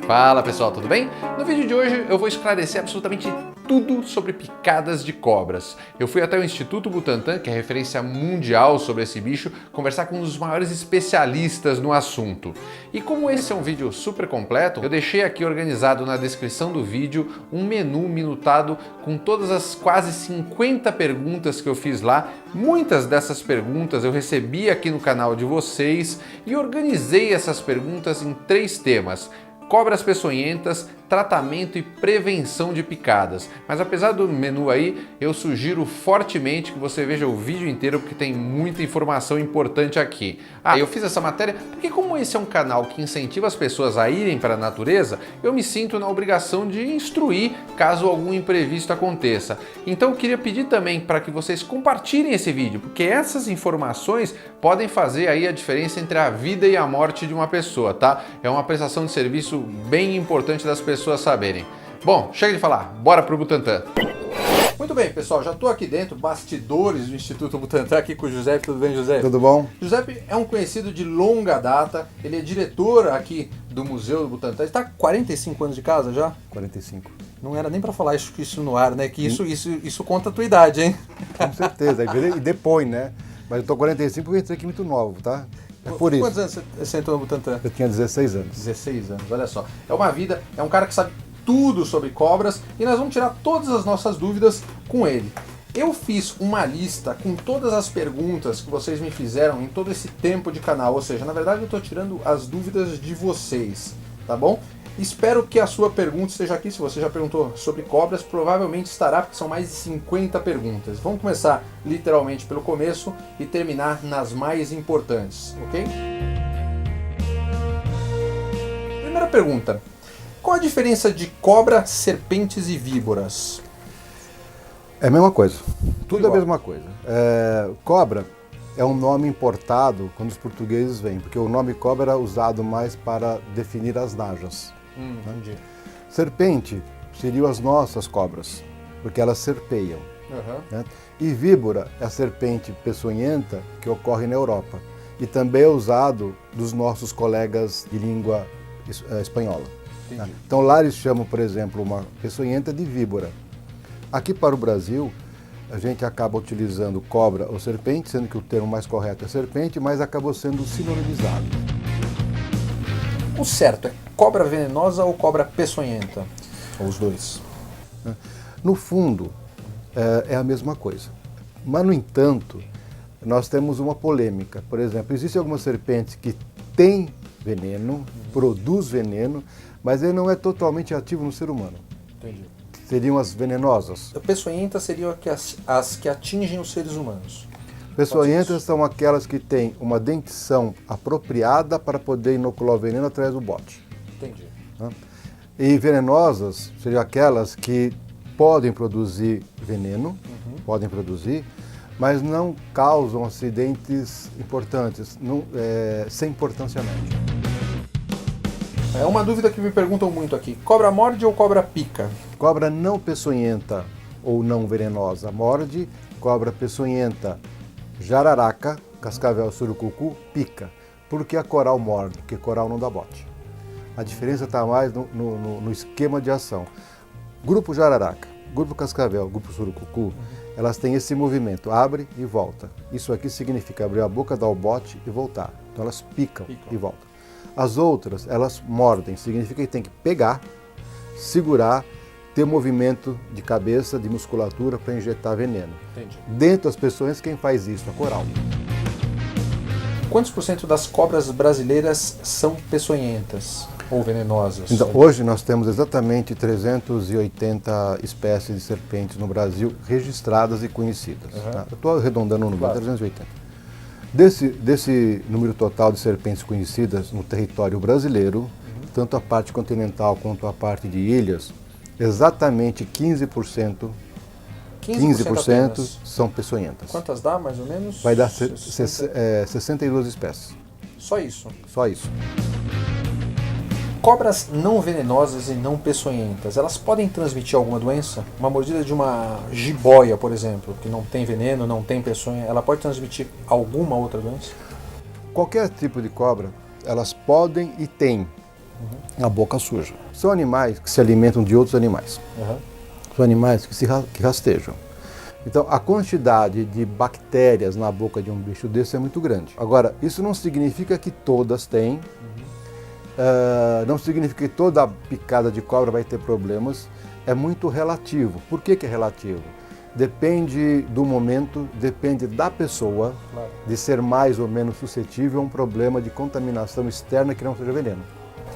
Fala pessoal, tudo bem? No vídeo de hoje eu vou esclarecer absolutamente tudo sobre picadas de cobras. Eu fui até o Instituto Butantan, que é referência mundial sobre esse bicho, conversar com um dos maiores especialistas no assunto. E como esse é um vídeo super completo, eu deixei aqui organizado na descrição do vídeo um menu minutado com todas as quase 50 perguntas que eu fiz lá. Muitas dessas perguntas eu recebi aqui no canal de vocês e organizei essas perguntas em 3 temas: cobras peçonhentas, tratamento e prevenção de picadas. Mas apesar do menu aí, eu sugiro fortemente que você veja o vídeo inteiro porque tem muita informação importante aqui. Eu fiz essa matéria porque como esse é um canal que incentiva as pessoas a irem para a natureza, eu me sinto na obrigação de instruir caso algum imprevisto aconteça. Então eu queria pedir também para que vocês compartilhem esse vídeo, porque essas informações podem fazer aí a diferença entre a vida e a morte de uma pessoa, tá? É uma prestação de serviço bem importante das pessoas saberem. Bom, chega de falar, bora pro Butantan. Muito bem, pessoal, já estou aqui dentro, bastidores do Instituto Butantan, aqui com o Giuseppe. Tudo bem, Giuseppe? Tudo bom? Giuseppe é um conhecido de longa data, ele é diretor aqui do Museu do Butantan. Ele está há 45 anos de casa já? 45. Não era nem para falar isso no ar, né? Que isso conta a tua idade, hein? Com certeza, e depõe, né? Mas eu tô 45 porque eu entrei aqui muito novo, tá? É por isso. Quantos anos você entrou no Butantan? Eu tinha 16 anos. 16 anos, olha só. É uma vida, é um cara que sabe tudo sobre cobras e nós vamos tirar todas as nossas dúvidas com ele. Eu fiz uma lista com todas as perguntas que vocês me fizeram em todo esse tempo de canal, ou seja, na verdade eu estou tirando as dúvidas de vocês, tá bom? Espero que a sua pergunta esteja aqui. Se você já perguntou sobre cobras, provavelmente estará, porque são mais de 50 perguntas. Vamos começar literalmente pelo começo e terminar nas mais importantes, ok? Primeira pergunta: qual a diferença de cobra, serpentes e víboras? É a mesma coisa, tudo Igual. é a mesma coisa. Cobra é um nome importado quando os portugueses vêm, porque o nome cobra era usado mais para definir as najas. Entendi. Serpente seriam as nossas cobras, porque elas serpeiam. Uhum. Né? E víbora é a serpente peçonhenta que ocorre na Europa e também é usado dos nossos colegas de língua espanhola. Entendi. Então lá eles chamam, por exemplo, uma peçonhenta de víbora. Aqui para o Brasil, a gente acaba utilizando cobra ou serpente, sendo que o termo mais correto é serpente, mas acabou sendo sinonimizado. O certo é cobra venenosa ou cobra peçonhenta? Ou os dois? No fundo, é a mesma coisa. Mas, no entanto, nós temos uma polêmica. Por exemplo, existem algumas serpentes que têm veneno, produz veneno, mas ele não é totalmente ativo no ser humano. Entendi. Seriam as venenosas. A peçonhenta seriam as que atingem os seres humanos. Peçonhentas são aquelas que têm uma dentição apropriada para poder inocular o veneno através do bote. Entendi. Né? E venenosas seriam aquelas que podem produzir veneno, podem produzir, mas não causam acidentes importantes, sem importância médica. É uma dúvida que me perguntam muito aqui: cobra morde ou cobra pica? Cobra não peçonhenta ou não venenosa morde, cobra peçonhenta, jararaca, cascavel, surucucu, pica. Porque a coral morde, porque coral não dá bote. A diferença está mais no esquema de ação. Grupo jararaca, grupo cascavel, grupo surucucu, elas têm esse movimento, abre e volta. Isso aqui significa abrir a boca, dar o bote e voltar. Então elas picam e voltam. As outras, elas mordem, significa que tem que pegar, segurar, ter movimento de cabeça, de musculatura para injetar veneno. Entendi. Dentro das pessoas, quem faz isso? A coral. Quantos por cento das cobras brasileiras são peçonhentas ou venenosas? Então, hoje nós temos exatamente 380 espécies de serpentes no Brasil registradas e conhecidas. Tá? Eu estou arredondando o número, 380. Desse número total de serpentes conhecidas no território brasileiro, tanto a parte continental quanto a parte de ilhas, exatamente 15% 15% são peçonhentas. Quantas dá, mais ou menos? Vai dar 62 espécies. Só isso. Só isso. Cobras não venenosas e não peçonhentas, elas podem transmitir alguma doença? Uma mordida de uma jiboia, por exemplo, que não tem veneno, não tem peçonha, ela pode transmitir alguma outra doença? Qualquer tipo de cobra, elas podem e têm a boca suja. São animais que se alimentam de outros animais. São animais que rastejam. Então, a quantidade de bactérias na boca de um bicho desse é muito grande. Agora, isso não significa que todas têm, não significa que toda picada de cobra vai ter problemas, é muito relativo. Por que é relativo? Depende do momento, depende da pessoa, de ser mais ou menos suscetível a um problema de contaminação externa que não seja veneno.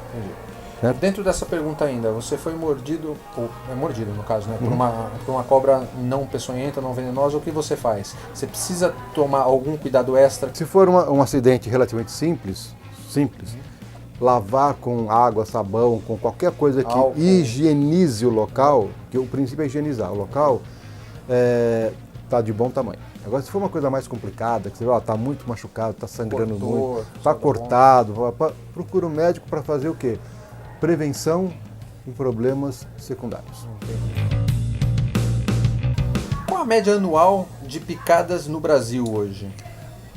Entendi. Né? Dentro dessa pergunta ainda, você foi mordido, ou é mordido no caso, né, por uma cobra não peçonhenta, não venenosa, o que você faz? Você precisa tomar algum cuidado extra? Se for um acidente relativamente simples, lavar com água, sabão, com qualquer coisa que Álcool. higienize o local, que o princípio é higienizar o local, tá de bom tamanho. Agora, se for uma coisa mais complicada, que você está muito machucado, está sangrando muito, está cortado, procura um médico para fazer o quê? Prevenção em problemas secundários. Qual a média anual de picadas no Brasil hoje?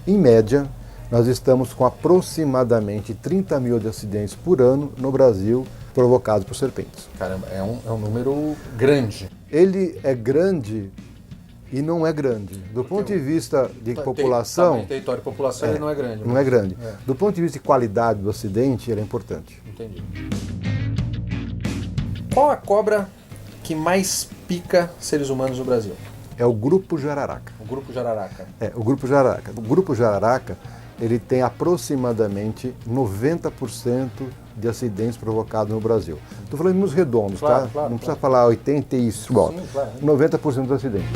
Em média, nós estamos com aproximadamente 30 mil de acidentes por ano no Brasil provocados por serpentes. Caramba, é um número grande. Ele é grande e não é grande. Do ponto de vista de população, Território e população ele não é grande. não é grande. Do ponto de vista de qualidade do acidente, ele é importante. Entendi. Qual a cobra que mais pica seres humanos no Brasil? É o grupo jararaca. O grupo jararaca. O grupo jararaca. O grupo jararaca, ele tem aproximadamente 90% de acidentes provocados no Brasil. Estou falando em números redondos, Claro, tá? claro, não precisa falar 80 e isso, igual. Sim, claro. 90% dos acidentes.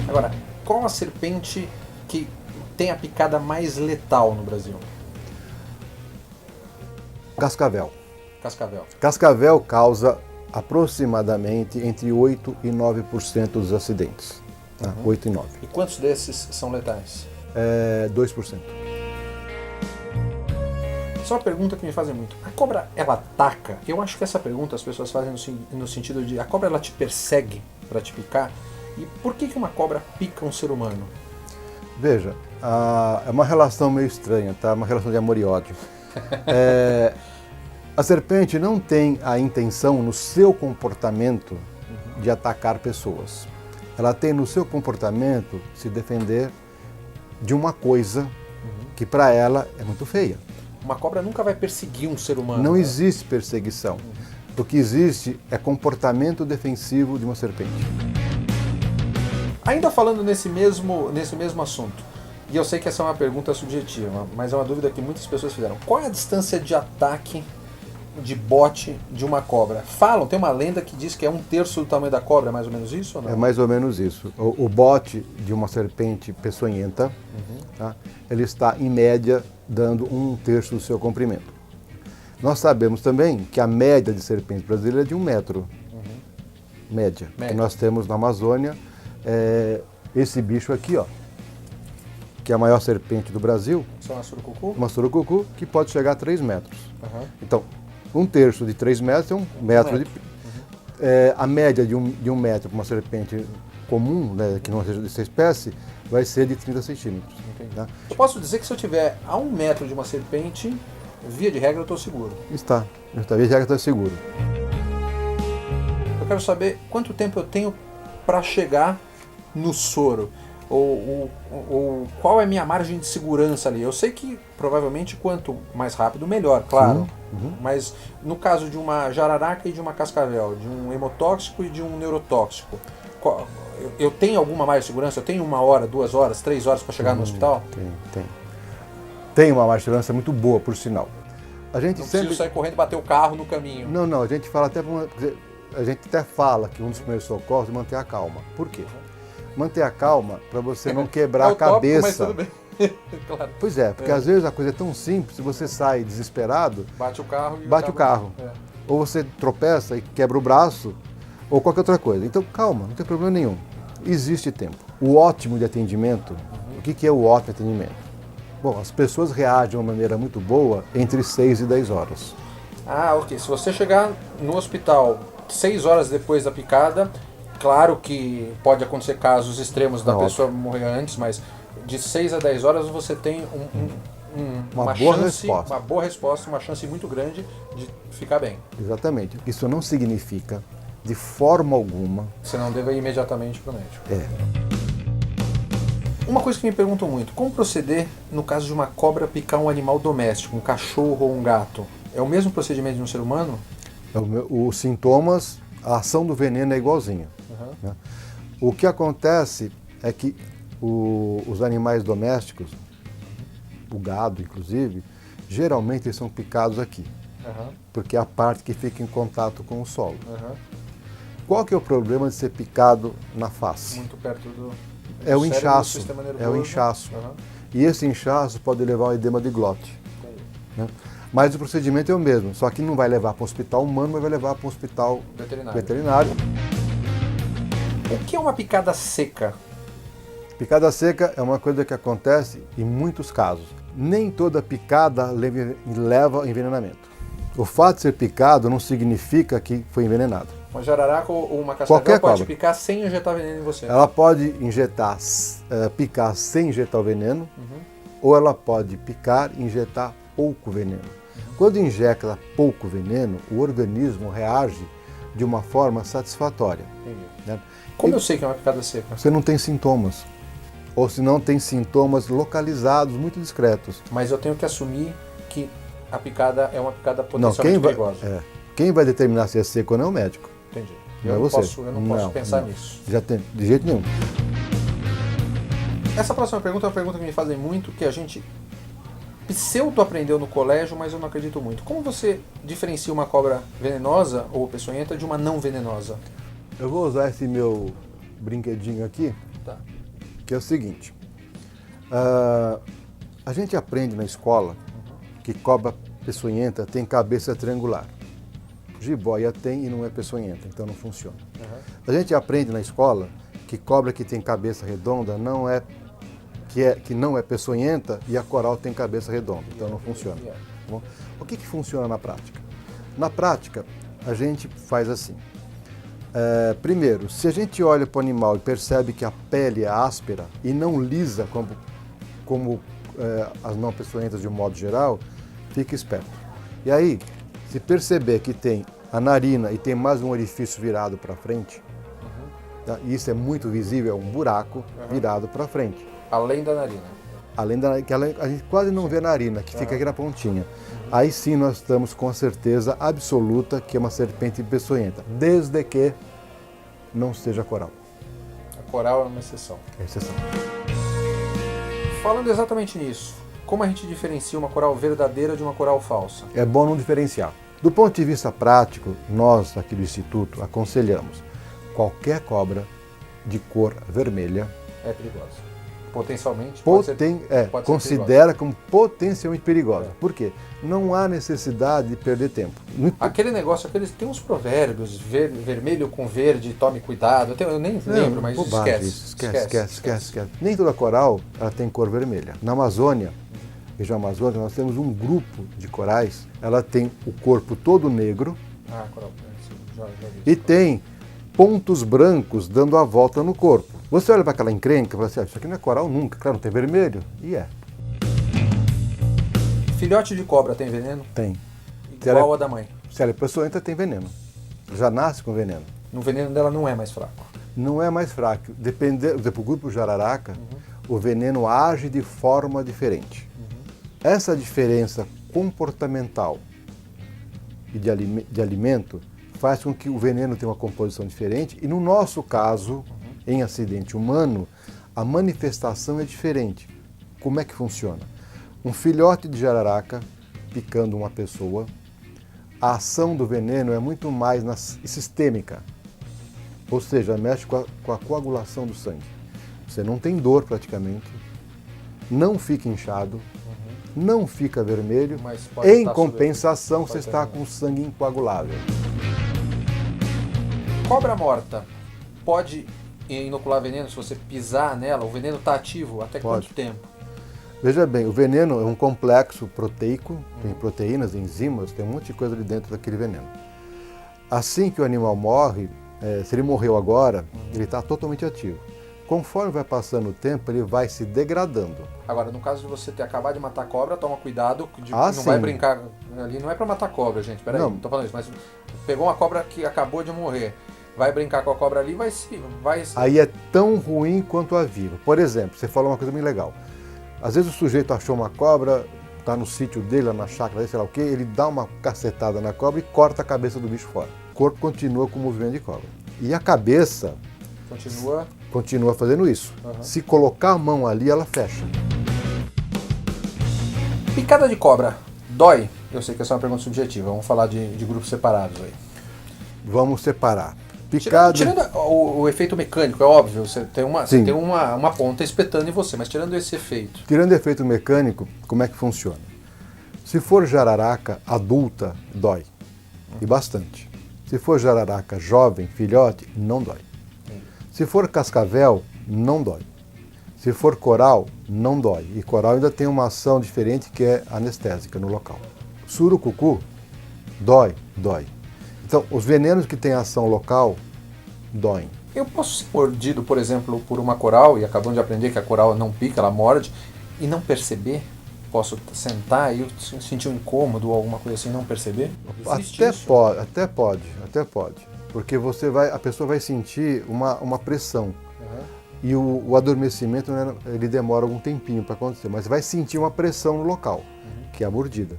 Agora, qual a serpente que tem a picada mais letal no Brasil? Cascavel. Cascavel. Cascavel causa aproximadamente entre 8% e 9% dos acidentes. Tá? 8 e 9. E quantos desses são letais? 2%. Só uma pergunta que me fazem muito. A cobra, ela ataca? Eu acho que essa pergunta as pessoas fazem no sentido de a cobra ela te persegue para te picar? E por que uma cobra pica um ser humano? Veja, é uma relação meio estranha, tá? Uma relação de amor e ódio. A serpente não tem a intenção no seu comportamento de atacar pessoas. Ela tem no seu comportamento se defender de uma coisa que para ela é muito feia. Uma cobra nunca vai perseguir um ser humano. Não existe perseguição. O que existe é comportamento defensivo de uma serpente. Ainda falando nesse mesmo assunto, e eu sei que essa é uma pergunta subjetiva, mas é uma dúvida que muitas pessoas fizeram. Qual é a distância de ataque de bote de uma cobra? Falam, tem uma lenda que diz que é 1/3 do tamanho da cobra, é mais ou menos isso ou não? É mais ou menos isso. O bote de uma serpente peçonhenta, tá? Ele está, em média, dando 1/3 do seu comprimento. Nós sabemos também que a média de serpente brasileira é de 1 metro. Média. Que nós temos na Amazônia. Esse bicho aqui, ó, que é a maior serpente do Brasil, São a surucucu? uma surucucu, que pode chegar a 3 metros. Então, 1/3 de 3 metros é 1 metro de... a média de um metro para uma serpente comum, né, que não seja dessa espécie, vai ser de 30 centímetros. Tá? Eu posso dizer que se eu tiver a 1 metro de uma serpente, via de regra eu estou seguro. Está já está seguro. Eu quero saber quanto tempo eu tenho para chegar no soro. Ou qual é a minha margem de segurança ali? Eu sei que provavelmente quanto mais rápido melhor, claro. Mas no caso de uma jararaca e de uma cascavel, de um hemotóxico e de um neurotóxico, eu tenho alguma mais segurança? Eu tenho 1 hora, 2 horas, 3 horas para chegar no hospital? Tem uma margem de segurança muito boa, por sinal. A gente Não sempre... preciso sair correndo e bater o carro no caminho. Não, a gente fala até... A gente até fala que um dos primeiros socorros é manter a calma. Por quê? Manter a calma para você não quebrar a cabeça. Mas tudo bem. Claro. Pois é, porque às vezes a coisa é tão simples, se você sai desesperado, Bate o carro e bate o carro. Ou você tropeça e quebra o braço, ou qualquer outra coisa. Então, calma, não tem problema nenhum. Existe tempo. O ótimo de atendimento, o que é o ótimo de atendimento? Bom, as pessoas reagem de uma maneira muito boa entre 6 e 10 horas. Ah, ok. Se você chegar no hospital 6 horas depois da picada, claro que pode acontecer casos extremos da pessoa morrer antes, mas de 6 a 10 horas você tem uma boa resposta. Uma chance muito grande de ficar bem. Exatamente. Isso não significa, de forma alguma... Você não deve ir imediatamente para o médico. É. Uma coisa que me perguntam muito, como proceder no caso de uma cobra picar um animal doméstico, um cachorro ou um gato? É o mesmo procedimento de um ser humano? Os sintomas, a ação do veneno é igualzinha. Né? O que acontece é que os animais domésticos, o gado inclusive, geralmente eles são picados aqui, porque é a parte que fica em contato com o solo. Qual que é o problema de ser picado na face? Muito perto do É o cérebro, inchaço. do sistema nervoso. É o inchaço. E esse inchaço pode levar ao edema de glote. Né? Mas o procedimento é o mesmo, só que não vai levar para um hospital humano, mas vai levar para um hospital veterinário. O que é uma picada seca? Picada seca é uma coisa que acontece em muitos casos. Nem toda picada leva ao envenenamento. O fato de ser picado não significa que foi envenenado. Uma jararaca ou uma cascavel Qualquer pode cobra. picar sem injetar veneno em você? Ela pode picar sem injetar o veneno, ou ela pode picar e injetar pouco veneno. Quando injeta pouco veneno, o organismo reage de uma forma satisfatória. Né? Como eu sei que é uma picada seca? Você não tem sintomas. Ou se não tem sintomas localizados, muito discretos. Mas eu tenho que assumir que a picada é uma picada potencialmente perigosa. Quem vai determinar se é seco ou não é o médico. Entendi. Não Eu é não você. posso pensar nisso. De jeito nenhum. Essa próxima pergunta é uma pergunta que me fazem muito, que a gente pseudo aprendeu no colégio, mas eu não acredito muito. Como você diferencia uma cobra venenosa ou peçonhenta de uma não venenosa? Eu vou usar esse meu brinquedinho aqui, Tá. que é o seguinte. A gente aprende na escola que cobra peçonhenta tem cabeça triangular. Jiboia tem e não é peçonhenta, então não funciona. A gente aprende na escola que cobra que tem cabeça redonda que não é peçonhenta e a coral tem cabeça redonda, então não funciona. Tá bom? O que funciona na prática? Na prática, a gente faz assim. Primeiro, se a gente olha para o animal e percebe que a pele é áspera e não lisa como as não peçonhentas de um modo geral, fica esperto. E aí, se perceber que tem a narina e tem mais um orifício virado para frente, tá? E isso é muito visível, é um buraco virado para frente. Além da narina. Além da que a gente quase não vê a narina, que fica aqui na pontinha. Aí sim nós estamos com a certeza absoluta que é uma serpente peçonhenta, desde que não seja coral. A coral é uma exceção. É exceção. Falando exatamente nisso, como a gente diferencia uma coral verdadeira de uma coral falsa? É bom não diferenciar. Do ponto de vista prático, nós aqui do Instituto aconselhamos qualquer cobra de cor vermelha É perigosa. Potencialmente pode ser considera como potencialmente perigosa. Por quê? Não há necessidade de perder tempo. Aquele negócio, tem uns provérbios, vermelho com verde, tome cuidado. Eu nem lembro, mas esquece. Nem toda coral ela tem cor vermelha. Na Amazônia, região amazônica, nós temos um grupo de corais, ela tem o corpo todo negro coral, já vi. e tem pontos brancos dando a volta no corpo. Você olha para aquela encrenca e fala assim, isso aqui não é coral nunca, claro, não tem vermelho. E é. Filhote de cobra tem veneno? Tem. Igual a da mãe? Se ela é peçonhenta, tem veneno. Já nasce com veneno. O veneno dela não é mais fraco? Não é mais fraco. Dependendo do grupo jararaca, o veneno age de forma diferente. Essa diferença comportamental e de alimento faz com que o veneno tenha uma composição diferente e, no nosso caso, em acidente humano, a manifestação é diferente. Como é que funciona? Um filhote de jararaca picando uma pessoa, a ação do veneno é muito mais sistêmica, ou seja, mexe com a coagulação do sangue. Você não tem dor praticamente, não fica inchado, não fica vermelho, em compensação você está com sangue incoagulável. Cobra morta pode inocular veneno se você pisar nela? O veneno está ativo até quanto tempo? Veja bem, o veneno é um complexo proteico, tem proteínas, enzimas, tem um monte de coisa ali dentro daquele veneno. Assim que o animal morre, se ele morreu agora, ele está totalmente ativo. Conforme vai passando o tempo, ele vai se degradando. Agora, no caso de você ter acabado de matar a cobra, toma cuidado, não sim. vai brincar ali, não é pra matar cobra, gente, peraí, Não. não tô falando isso, mas pegou uma cobra que acabou de morrer, vai brincar com a cobra ali, vai se... Aí é tão ruim quanto a viva. Por exemplo, você falou uma coisa bem legal. Às vezes o sujeito achou uma cobra, está no sítio dele, lá na chácara dele, sei lá o quê, ele dá uma cacetada na cobra e corta a cabeça do bicho fora. O corpo continua com o movimento de cobra. E a cabeça continua fazendo isso. Uhum. Se colocar a mão ali, ela fecha. Picada de cobra, dói? Eu sei que essa é uma pergunta subjetiva, vamos falar de grupos separados aí. Vamos separar. Picada... Tirando o efeito mecânico, é óbvio, você tem Sim. uma ponta espetando em você, mas tirando esse efeito. Tirando o efeito mecânico, como é que funciona? Se for jararaca adulta, dói. E bastante. Se for jararaca jovem, filhote, não dói. Se for cascavel, não dói. Se for coral, não dói. E coral ainda tem uma ação diferente que é anestésica no local. Surucucu, dói. Então, os venenos que têm ação local, doem. Eu posso ser mordido, por exemplo, por uma coral, e acabamos de aprender que a coral não pica, ela morde, e não perceber? Posso sentar e eu sentir um incômodo ou alguma coisa assim e não perceber? Existe isso? Até pode. Porque a pessoa vai sentir uma pressão. Uhum. E o adormecimento, né, ele demora algum tempinho para acontecer, mas vai sentir uma pressão no local, que é a mordida.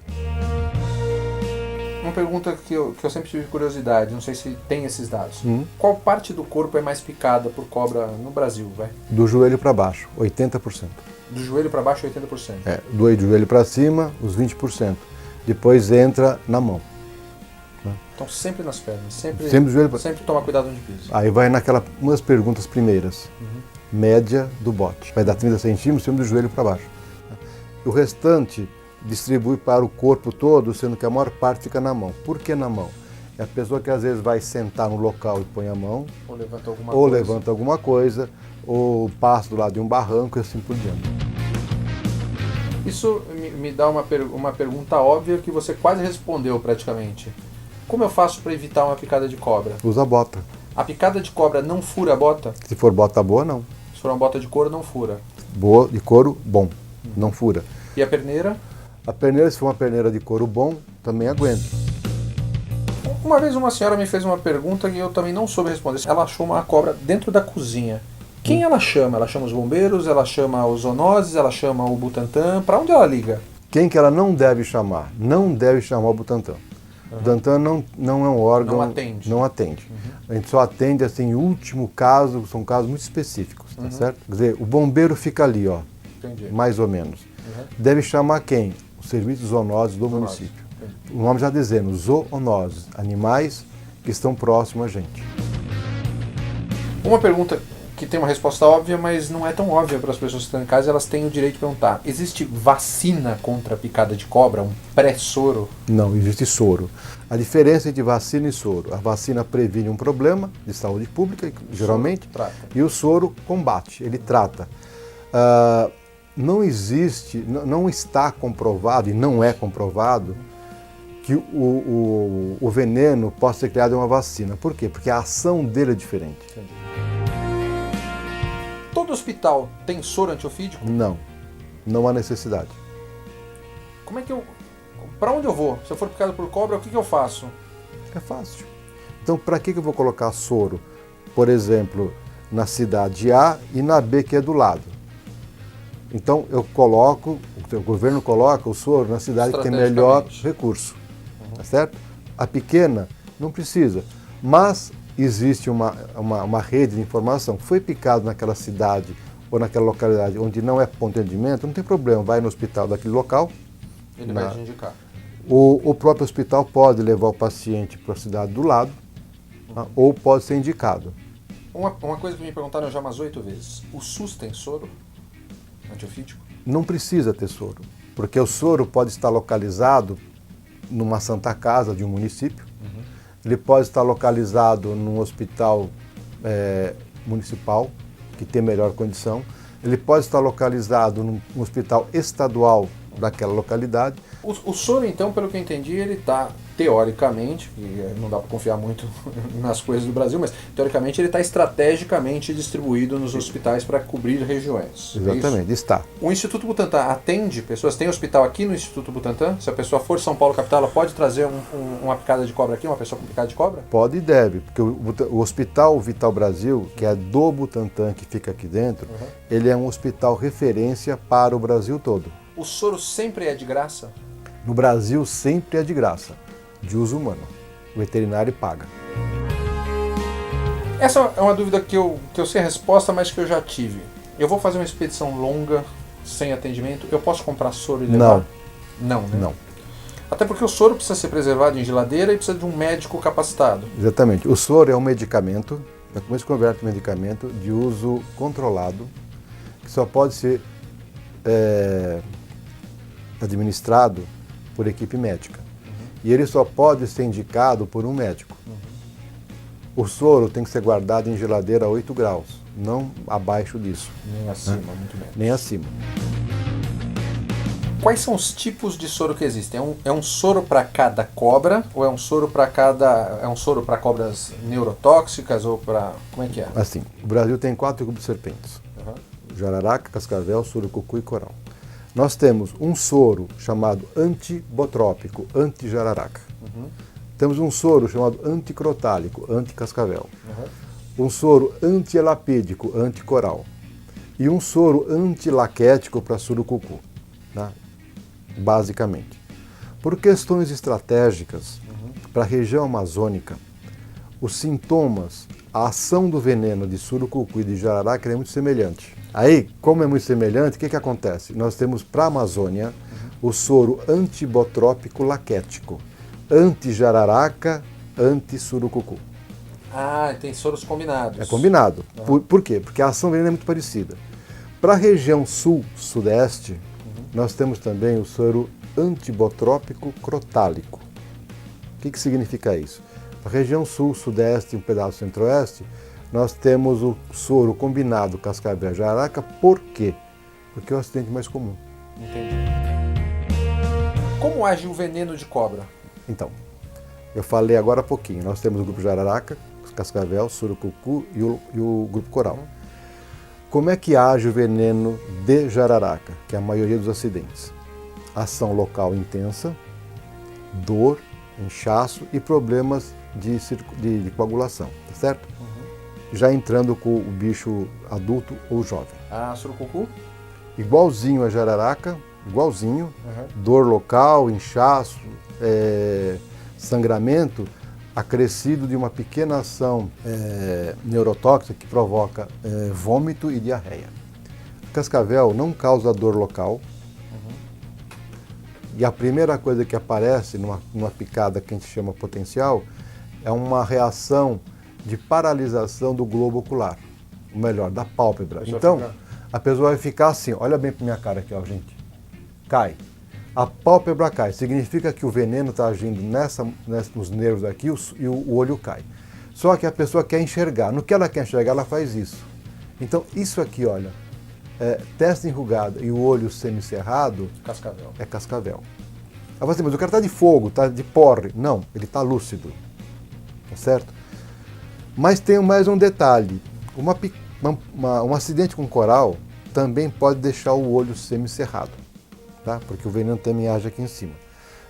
Uma pergunta que eu sempre tive curiosidade, não sei se tem esses dados. Qual parte do corpo é mais picada por cobra no Brasil, vai? Do joelho para baixo, 80%. Do joelho para baixo, 80%. Do joelho para cima, os 20%. Depois entra na mão. Então sempre nas pernas, sempre tomar cuidado onde pisa. Aí vai umas perguntas primeiras. Média do bote. Vai dar 30 centímetros, sempre do joelho para baixo. O restante distribui para o corpo todo, sendo que a maior parte fica na mão. Por que na mão? É a pessoa que às vezes vai sentar no local e põe a mão, levanta alguma coisa, ou passa do lado de um barranco e assim por diante. Isso me dá uma pergunta óbvia que você quase respondeu praticamente. Como eu faço para evitar uma picada de cobra? Usa bota. A picada de cobra não fura a bota? Se for bota boa, não. Se for uma bota de couro, não fura. Boa, de couro, bom. Não fura. E a perneira? A perneira, se for uma perneira de couro bom, também aguenta. Uma vez uma senhora me fez uma pergunta que eu também não soube responder. Ela achou uma cobra dentro da cozinha. Quem ela chama? Ela chama os bombeiros, ela chama os zoonoses, ela chama o Butantan. Para onde ela liga? Quem que ela não deve chamar? Não deve chamar o Butantan. O Butantan não é um órgão... Não atende. A gente só atende, assim, em último caso, são casos muito específicos, tá certo? Quer dizer, o bombeiro fica ali, ó. Entendi. Mais ou menos. Deve chamar quem? O Serviço de Zoonoses do município. O nome já dizendo, zoonoses, animais que estão próximos a gente. Uma pergunta que tem uma resposta óbvia, mas não é tão óbvia para as pessoas que estão em casa, elas têm o direito de perguntar. Existe vacina contra a picada de cobra, um pré-soro? Não, existe soro. A diferença entre vacina e soro, a vacina previne um problema de saúde pública, geralmente, e o soro combate, ele trata. Não existe, não está comprovado, e não é comprovado, que o veneno possa ser criado em uma vacina. Por quê? Porque a ação dele é diferente. Entendi. Todo hospital tem soro antiofídico? Não há necessidade. Como é que para onde eu vou? Se eu for picado por cobra, o que eu faço? É fácil. Então, para que eu vou colocar soro, por exemplo, na cidade A e na B, que é do lado? Então, o governo coloca o soro na cidade que tem melhor recurso. Tá certo? A pequena não precisa. Mas existe uma rede de informação. Foi picado naquela cidade ou naquela localidade onde não é ponto de atendimento, não tem problema, vai no hospital daquele local. Ele vai te indicar. O próprio hospital pode levar o paciente para a cidade do lado, ou pode ser indicado. Uma coisa que me perguntaram já umas 8 vezes. O SUS tem soro antiofídico? Não precisa ter soro, porque o soro pode estar localizado numa Santa Casa de um município, ele pode estar localizado num hospital municipal, que tem melhor condição, ele pode estar localizado num hospital estadual daquela localidade. O soro, então, pelo que eu entendi, ele está, teoricamente, e não dá para confiar muito nas coisas do Brasil, mas teoricamente ele está estrategicamente distribuído nos hospitais para cobrir regiões. Exatamente, está. O Instituto Butantan atende pessoas? Tem hospital aqui no Instituto Butantan? Se a pessoa for São Paulo capital, ela pode trazer uma picada de cobra aqui, uma pessoa com picada de cobra? Pode e deve, porque o Hospital Vital Brasil, que é do Butantan, que fica aqui dentro, ele é um hospital referência para o Brasil todo. O soro sempre é de graça? No Brasil sempre é de graça, de uso humano. O veterinário paga. Essa é uma dúvida que eu sei a resposta, mas que eu já tive. Eu vou fazer uma expedição longa, sem atendimento, eu posso comprar soro e levar? Não, né? Não. Até porque o soro precisa ser preservado em geladeira e precisa de um médico capacitado. Exatamente. O soro é um medicamento, como se converte em medicamento de uso controlado, que só pode ser administrado por equipe médica. E ele só pode ser indicado por um médico. O soro tem que ser guardado em geladeira a 8 graus, não abaixo disso. Nem acima, muito menos. Nem acima. Quais são os tipos de soro que existem? É um soro para cada cobra ou é um soro para cobras neurotóxicas ou para como é que é? Assim, o Brasil tem 4 grupos de serpentes: jararaca, cascavel, surucucu e coral. Nós temos um soro chamado antibotrópico, anti-jararaca. Temos um soro chamado anticrotálico, anti-cascavel. Um soro antielapídico, anti-coral. E um soro antilaquético para surucucu, né? Basicamente. Por questões estratégicas, para a região amazônica, os sintomas, a ação do veneno de surucucu e de jararaca é muito semelhante. Aí, como é muito semelhante, o que acontece? Nós temos para a Amazônia o soro antibotrópico laquético, anti-jararaca, anti-surucucu. Ah, tem soros combinados. É combinado. Por quê? Porque a ação do veneno é muito parecida. Para a região sul-sudeste, nós temos também o soro antibotrópico crotálico. O que significa isso? Na região sul-sudeste e um pedaço centro-oeste, nós temos o soro combinado cascavel jararaca. Por quê? Porque é o acidente mais comum. Entendi. Como age o veneno de cobra? Então, eu falei agora há pouquinho. Nós temos o grupo jararaca, cascavel, surucucu e o grupo coral. Como é que age o veneno de jararaca, que é a maioria dos acidentes? Ação local intensa, dor, inchaço e problemas de coagulação, tá certo? Já entrando com o bicho adulto ou jovem. Ah, surucucu? Igualzinho a jararaca, igualzinho, dor local, inchaço, sangramento, acrescido de uma pequena ação neurotóxica que provoca vômito e diarreia. Cascavel não causa dor local. E a primeira coisa que aparece numa picada que a gente chama potencial é uma reação de paralisação do globo ocular, ou melhor, da pálpebra. Então, a pessoa vai ficar assim, olha bem para minha cara aqui, ó, gente. Cai. A pálpebra cai, significa que o veneno está agindo nos nervos aqui e o olho cai. Só que a pessoa quer enxergar. No que ela quer enxergar, ela faz isso. Então, isso aqui, olha, testa enrugada e o olho semicerrado Cascavel. É cascavel. Aí você, mas o cara está de fogo, está de porre. Não, ele está lúcido. Tá certo? Mas tem mais um detalhe. Um acidente com coral também pode deixar o olho semicerrado. Tá? Porque o veneno também age aqui em cima.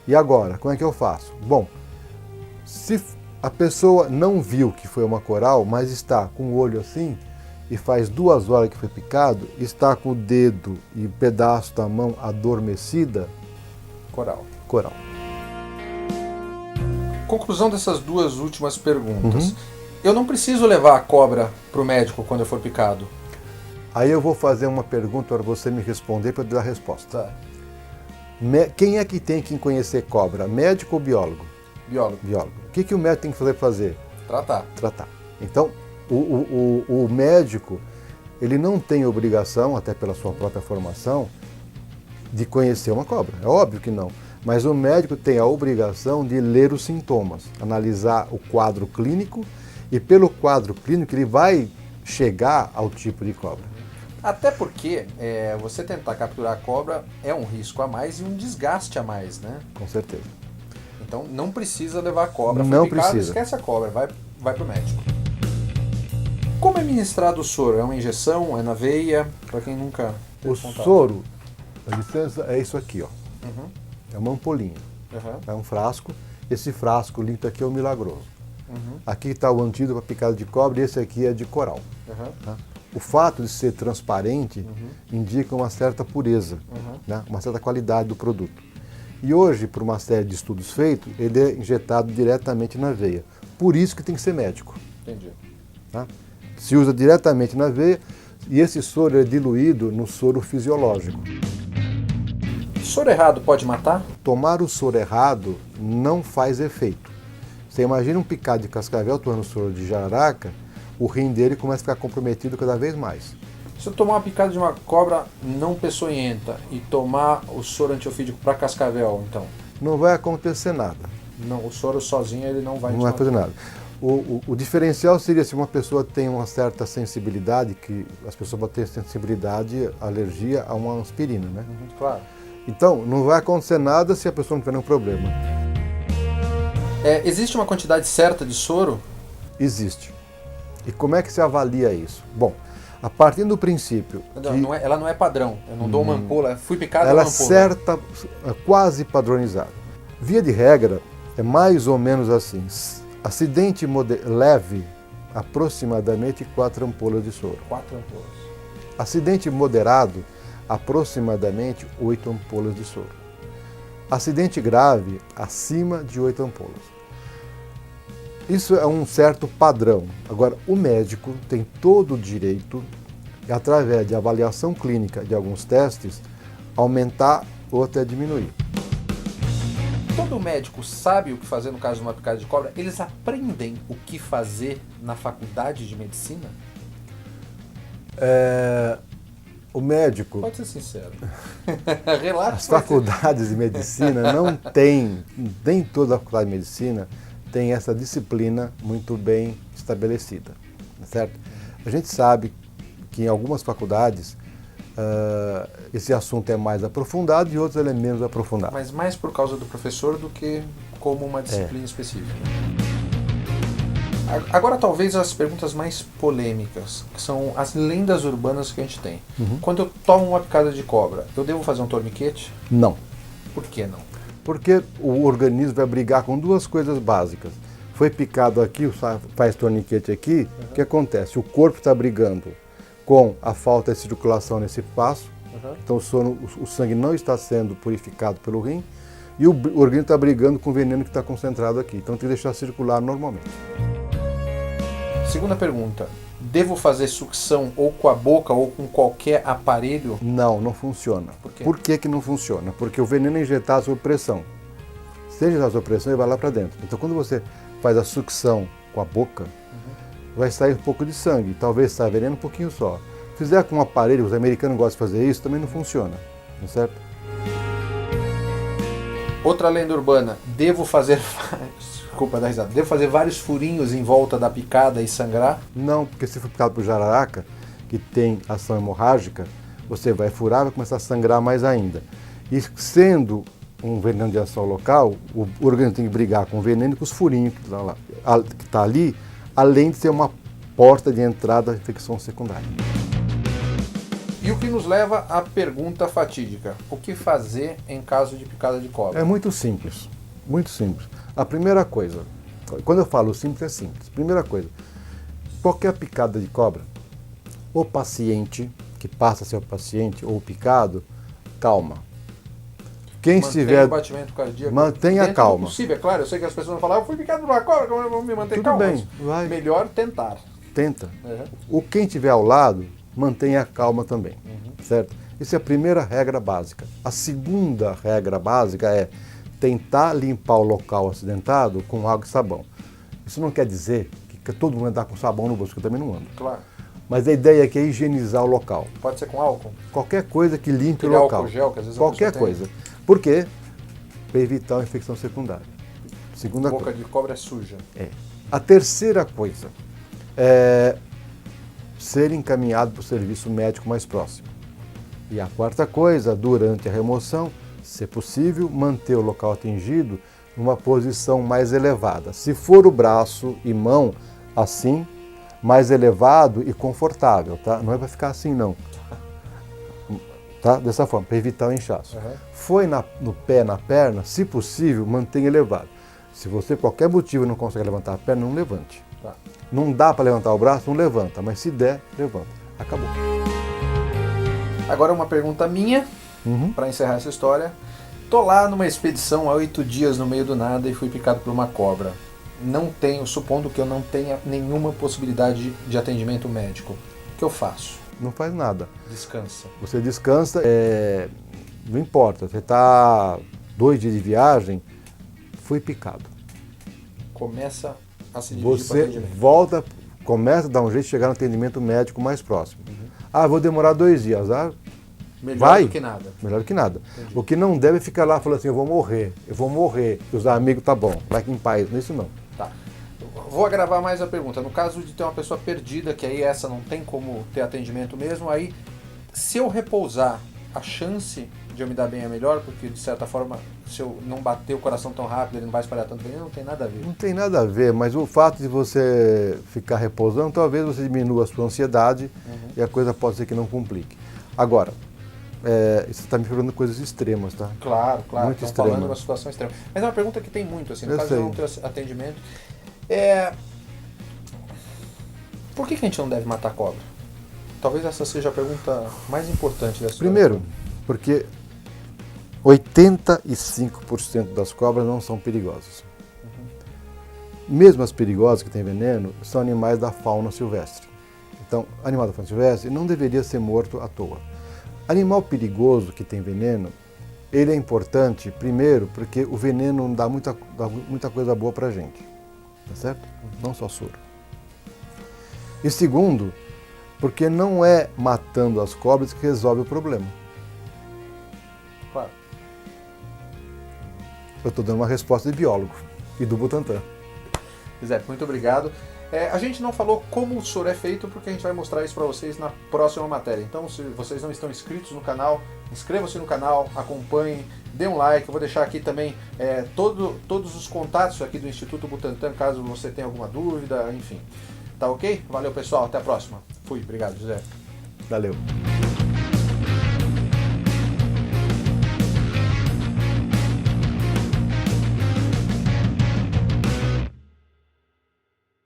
E agora, como é que eu faço? Bom, se a pessoa não viu que foi uma coral, mas está com o olho assim, e faz 2 horas que foi picado, está com o dedo e pedaço da mão adormecida, Coral. Coral. Conclusão dessas 2 últimas perguntas. Eu não preciso levar a cobra para o médico quando eu for picado? Aí eu vou fazer uma pergunta para você me responder para eu dar a resposta. Tá. Quem é que tem que conhecer cobra? Médico ou biólogo? Biólogo. Biólogo. O que o médico tem que fazer? Tratar. Tratar. Então, o médico, ele não tem obrigação, até pela sua própria formação, de conhecer uma cobra. É óbvio que não. Mas o médico tem a obrigação de ler os sintomas, analisar o quadro clínico e pelo quadro clínico ele vai chegar ao tipo de cobra. Até porque você tentar capturar a cobra é um risco a mais e um desgaste a mais, né? Com certeza. Então não precisa levar a cobra. Foi Não picado, precisa. esquece a cobra, vai pro médico. Como é ministrado o soro? É uma injeção? É na veia? Para quem nunca teve O contato. soro, a licença é isso aqui, ó. Uhum, É uma ampolinha. uhum, É um frasco. Esse frasco limpo aqui é o milagroso. uhum, Aqui está o antídoto para picada de cobra e esse aqui é de coral. uhum, Tá? O fato de ser transparente indica uma certa pureza, né? Uma certa qualidade do produto. E hoje, por uma série de estudos feitos, ele é injetado diretamente na veia. Por isso que tem que ser médico. entendi. Tá? Se usa diretamente na veia e esse soro é diluído no soro fisiológico. Soro errado pode matar? Tomar o soro errado não faz efeito. Você imagina um picado de cascavel tomando soro de jararaca, o rim dele começa a ficar comprometido cada vez mais. Se eu tomar uma picada de uma cobra não peçonhenta e tomar o soro antiofídico para cascavel, então, Não vai acontecer nada. não, o soro sozinho ele não vai Não te vai matar. fazer nada. O diferencial seria se uma pessoa tem uma certa sensibilidade, que as pessoas vão ter sensibilidade, alergia a uma aspirina, né? Uhum, claro. Então, não vai acontecer nada se a pessoa não tiver nenhum problema. Existe uma quantidade certa de soro? Existe. E como é que se avalia isso? Bom, a partir do princípio que Ela não é padrão. Eu não dou uma ampola, fui picado ela uma é ampola. certa, é quase padronizada. Via de regra, é mais ou menos assim. Acidente leve, aproximadamente 4 ampolas de soro. 4 ampolas. Acidente moderado, aproximadamente 8 ampolas de soro. Acidente grave, acima de 8 ampolas. Isso é um certo padrão. Agora, o médico tem todo o direito, através de avaliação clínica de alguns testes, aumentar ou até diminuir. Todo médico sabe o que fazer no caso de uma picada de cobra? Eles aprendem o que fazer na faculdade de medicina? O médico, Pode ser sincero. Relaxa. as faculdades de medicina não têm, nem toda a faculdade de medicina tem essa disciplina muito bem estabelecida, certo? A gente sabe que em algumas faculdades esse assunto é mais aprofundado e outros ele é menos aprofundado. Mas mais por causa do professor do que como uma disciplina específica. Agora talvez as perguntas mais polêmicas, que são as lendas urbanas que a gente tem. Quando eu tomo uma picada de cobra, eu devo fazer um torniquete? Não, Por que não? porque o organismo vai brigar com duas coisas básicas. Foi picado aqui, faz torniquete aqui, o que acontece? O corpo está brigando com a falta de circulação nesse passo, então o sangue não está sendo purificado pelo rim, e o organismo está brigando com o veneno que está concentrado aqui, então tem que deixar circular normalmente. Segunda pergunta. Devo fazer sucção ou com a boca ou com qualquer aparelho? Não, não funciona. Por quê? Por que não funciona? Porque o veneno é injetado sob pressão. Se injetar sob pressão, ele vai lá para dentro. Então quando você faz a sucção com a boca, vai sair um pouco de sangue, talvez saia veneno um pouquinho só. Se fizer com um aparelho, os americanos gostam de fazer isso, também não funciona, não é certo? Outra lenda urbana. Devo fazer... Desculpa dar risada. Devo fazer vários furinhos em volta da picada e sangrar? Não, porque se for picado por jararaca, que tem ação hemorrágica, você vai furar, vai começar a sangrar mais ainda. E sendo um veneno de ação local, o organismo tem que brigar com o veneno e com os furinhos que está ali, além de ser uma porta de entrada da infecção secundária. E o que nos leva à pergunta fatídica. O que fazer em caso de picada de cobra? É muito simples, muito simples. A primeira coisa, quando eu falo simples, é simples. Primeira coisa, qualquer picada de cobra, o paciente, que passa a ser o paciente, ou o picado, calma. Quem estiver... o batimento cardíaco. Mantenha dentro calma. do possível, é claro. Eu sei que as pessoas vão falar, eu fui picado por uma cobra, como eu vou me manter Tudo calmo? bem, Mas vai. melhor tentar. Tenta. Uhum. O quem estiver ao lado, mantenha a calma também, certo? Essa é a primeira regra básica. A segunda regra básica é tentar limpar o local acidentado com água e sabão. Isso não quer dizer que todo mundo andar com sabão no bolso, que eu também não ando. Claro. Mas a ideia aqui é higienizar o local. Pode ser com álcool. Qualquer coisa que limpe Aquele o local. álcool gel, que às vezes a Qualquer pessoa tem. coisa. Por quê? Para evitar uma infecção secundária. Segunda Boca coisa. de cobra é suja. A terceira coisa é ser encaminhado para o serviço médico mais próximo. E a quarta coisa, durante a remoção, se possível, manter o local atingido numa posição mais elevada. Se for o braço e mão, assim, mais elevado e confortável, tá? Não é para ficar assim, não. Tá? Dessa forma, para evitar o inchaço. Uhum. Foi no pé, na perna, se possível, mantenha elevado. Se você, por qualquer motivo, não consegue levantar a perna, não levante. Tá. Não dá para levantar o braço, não levanta. Mas se der, levanta. Acabou. Agora uma pergunta minha, para encerrar essa história. Tô lá numa expedição há 8 dias no meio do nada e fui picado por uma cobra. Não tenho, supondo que eu não tenha nenhuma possibilidade de atendimento médico. O que eu faço? Não faz nada. Descansa. Você descansa, não importa. Você está 2 dias de viagem, foi picado. Começa a se dirigir para o Você atendimento. volta, começa a dar um jeito de chegar no atendimento médico mais próximo. Vou demorar 2 dias. Melhor vai. do que nada. Melhor que nada. Entendi. O que não deve é ficar lá falando assim, eu vou morrer. E os amigos, tá bom, vai aqui em paz. Isso não. Tá. Vou agravar mais a pergunta. No caso de ter uma pessoa perdida, que aí essa não tem como ter atendimento mesmo, aí se eu repousar, a chance de eu me dar bem é melhor, porque de certa forma, se eu não bater o coração tão rápido, ele não vai espalhar tanto veneno, não tem nada a ver. Não tem nada a ver, mas o fato de você ficar repousando, talvez você diminua a sua ansiedade e a coisa pode ser que não complique. Agora, você está me perguntando coisas extremas, tá? Claro, claro. Muito Estão extrema. falando de uma situação extrema. Mas é uma pergunta que tem muito, assim, no Eu caso sei. de eu não ter atendimento. Por que a gente não deve matar cobra? Talvez essa seja a pergunta mais importante dessa história. Primeiro, porque 85% das cobras não são perigosas. Mesmo as perigosas que têm veneno, são animais da fauna silvestre. Então, animal da fauna silvestre não deveria ser morto à toa. Animal perigoso que tem veneno, ele é importante, primeiro, porque o veneno dá muita coisa boa pra gente, tá certo? Não só soro. E segundo, porque não é matando as cobras que resolve o problema. Claro. Eu estou dando uma resposta de biólogo e do Butantan. Zé, muito obrigado. A gente não falou como o soro é feito, porque a gente vai mostrar isso para vocês na próxima matéria. Então, se vocês não estão inscritos no canal, inscrevam-se no canal, acompanhem, dê um like. Eu vou deixar aqui também todos os contatos aqui do Instituto Butantan, caso você tenha alguma dúvida, enfim. Tá ok? Valeu, pessoal. Até a próxima. Fui. Obrigado, José. Valeu.